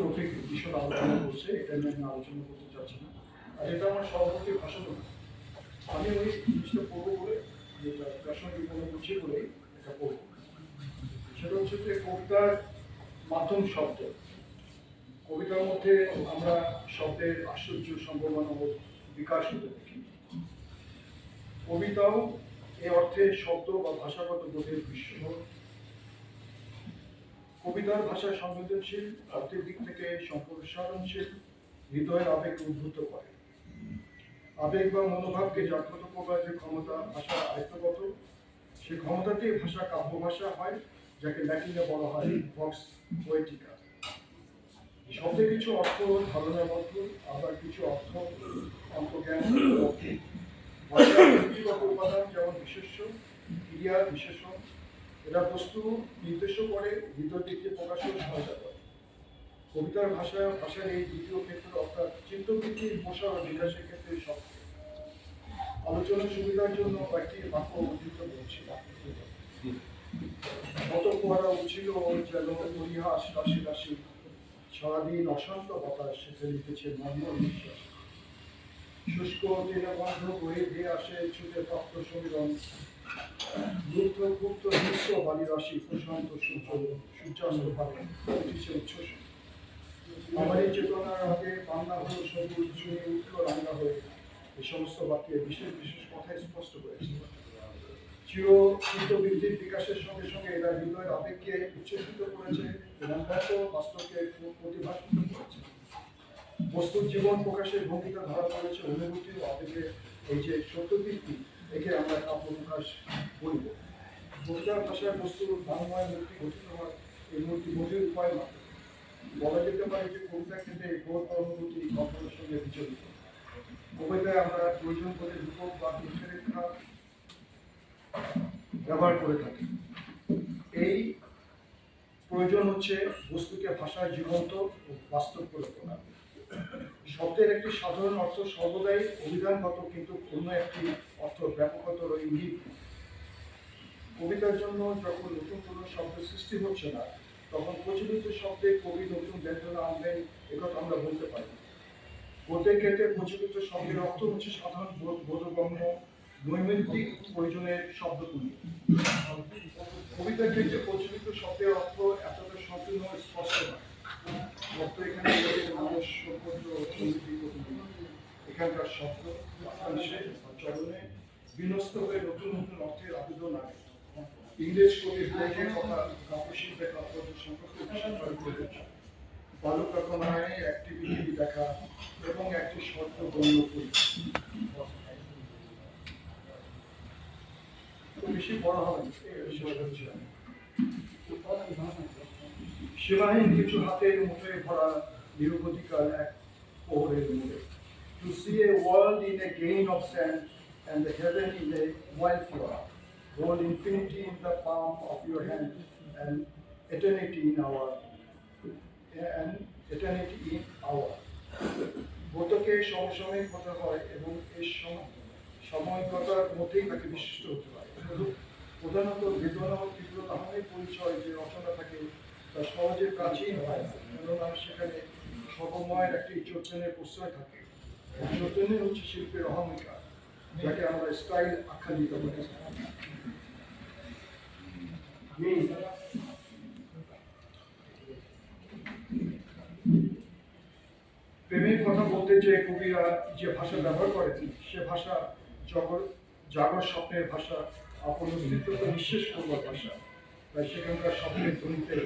রফিক বিষয় আলোচনা করছে, এটা নিয়ে আমি আলোচনা করতে চাচ্ছি না। আর এটা আমার সভাপতি ভাষণ না, আমি ওই জিনিসটা পড়বো বলে, যেটা প্রাসঙ্গিক মনে করছি বলে এটা পড়বো। সেটা হচ্ছে যে কবিতার মাধ্যম শব্দ। কবিতার মধ্যে আমরা শব্দের আশ্চর্য সম্ভাবনা ও বিকাশ হতে দেখি। কবিতাও এ অর্থে শব্দ বা ভাষাগত বোধের বিশ্ব। কবিতার ভাষা সংবেদনশীল, অর্থের দিক থেকে সম্প্রসারণশীল, হৃদয়ের আবেগকে উদ্বুদ্ধ করে। আবেগ বা মনোভাবকে জাগ্রত করবার যে ক্ষমতা ভাষা আয়ত্তগত, সেই ক্ষমতাতেই ভাষা কাব্য ভাষা হয়, যাকে ল্যাটিনে বলা হয় ভক্স পোয়েটিকা। শব্দে কিছু অর্থ ধারণাবদ্ধ, আবার কিছু অর্থ অন্তর্জ্ঞান। ভাষার ব্যক্তিগত উপাদান যেমন বিশেষ্য, ক্রিয়া, বিশেষণ, এরা বস্তু নির্দেশ করে, হৃদয় দিকে প্রকাশেও সহায়তা করে। কবিতার ভাষার এই দ্বিতীয় ক্ষেত্র অর্থাৎ চিত্তবৃত্তির প্রসার ও বিকাশের ক্ষেত্রে শব্দ। আলোচনার সুবিধার জন্য কয়েকটি বাক্য উদ্ধৃত করছি। কত কুয়ারা উঠছিল যেন পরিহাস রাশি রাশি, সারাদিন অশান্ত বাতাস সেখানে লিখেছে মর্মর নিঃশ্বাস। শুষ্ক তৃণবন্ধ বয়ে ধেয়ে আসে ছুটে তপ্ত সমীরণ, গুপ্ত গুপ্ত দৃশ্য বালি রাশি প্রশান্ত সূর্যাস্ত ভাবে উঠেছে উচ্ছ্বাস। আমার এই চেতনার আগে বাংলা হল সবুজ শুনে উঠল রান্না হয়ে। এই সমস্ত বাক্যে বিশেষ বিশেষ কথা স্পষ্ট করেছে। চিত্তবৃত্তির বিকাশের সঙ্গে সঙ্গে এরা হৃদয়ের আবেগকে উচ্ছ্বসিত করেছে এবং বাস্তবকে প্রতিভাসিত করেছে। বস্তুর জীবন প্রকাশের ভূমিকা ধরা পড়েছে অনুভূতি ও আবেগের এই যে সত্যবৃত্তি, একে আমরা কাব্য প্রকাশ বলব। কবিতার ভাষায় বস্তুর বাংলায় মূর্তি গঠিত হয়, এই মূর্তি বোধের উপায় মাত্র। বলা যেতে পারে যে কবিতা ক্ষেত্রে বোধ অনুভূতি কল্পনার সঙ্গে বিচলিত। কবিতায় আমরা প্রয়োজন করে রূপক বা রূপরেখা ব্যবহার করে থাকি। এই প্রয়োজন হচ্ছে বস্তুকে ভাষায় জীবন্ত ও বাস্তব করে তোলা। শব্দের একটি সাধারণ অর্থ সর্বদাই অভিধানগত, কিন্তু অন্য একটি অর্থ ব্যাপকতর ইঙ্গিত। কবিতার জন্য যখন নতুন কোনো শব্দ সৃষ্টি হচ্ছে না, তখন প্রচলিত শব্দে কবি নতুন ব্যঞ্জনা আনবেন, একথা আমরা বলতে পারি। গদ্যের ক্ষেত্রে প্রচলিত শব্দের অর্থ হচ্ছে সাধারণ বোধগম্য নৈমিত্তিক প্রয়োজনের শব্দগুলি। কবিতার ক্ষেত্রে প্রচলিত শব্দের অর্থ এতটা সম্পূর্ণ স্পষ্ট নয়। অর্থ এখানে মানুষ এখানকার শব্দ চরণে বিনষ্ট হয়ে নতুন নতুন অর্থের আবেদন আনে। ইংরেজ কবির লেখের কথা কাব্যশিল্পের তাৎপর্য সম্পর্কে বিশেষভাবে বলেছে। বালক রচনায় একটি পৃথিবী দেখা এবং একটি শব্দ গণ্য করি। বেশি বড় হবে সীমাহীন কিছু হাতের মুঠোয় ভরা নিরবধিকার এক প্রহরের মূলে। To see a world in a grain of sand and the heaven in a wildflower, hold infinity in the palm of your hand and eternity in our বোধকে সমসাময়িক হতে হয় এবং এই সময়গতার মধ্যেই তাকে বিশিষ্ট হতে হয়। প্রধানত বেদনা ও তীব্রতা হওয়ার পরিচয় যে রচনা থাকে তা সহজের কাছেই হয় না, কেননা সেখানে সর্বময়ের একটি চৈতন্যের প্রশ্রয় থাকে। চৈতন্য হচ্ছে শিল্পের অহমিকা, যাকে আমরা স্টাইল আখ্যা দিতে পারি। প্রেমের কথা বলতে যে কবিরা যে ভাষা ব্যবহার করেন, সে ভাষা জাগর স্বপ্নের ভাষা, আপন অস্তিত্বকে নিঃশেষ করবার ভাষা। তাই সেখানকার স্বপ্নের ধ্বনিতে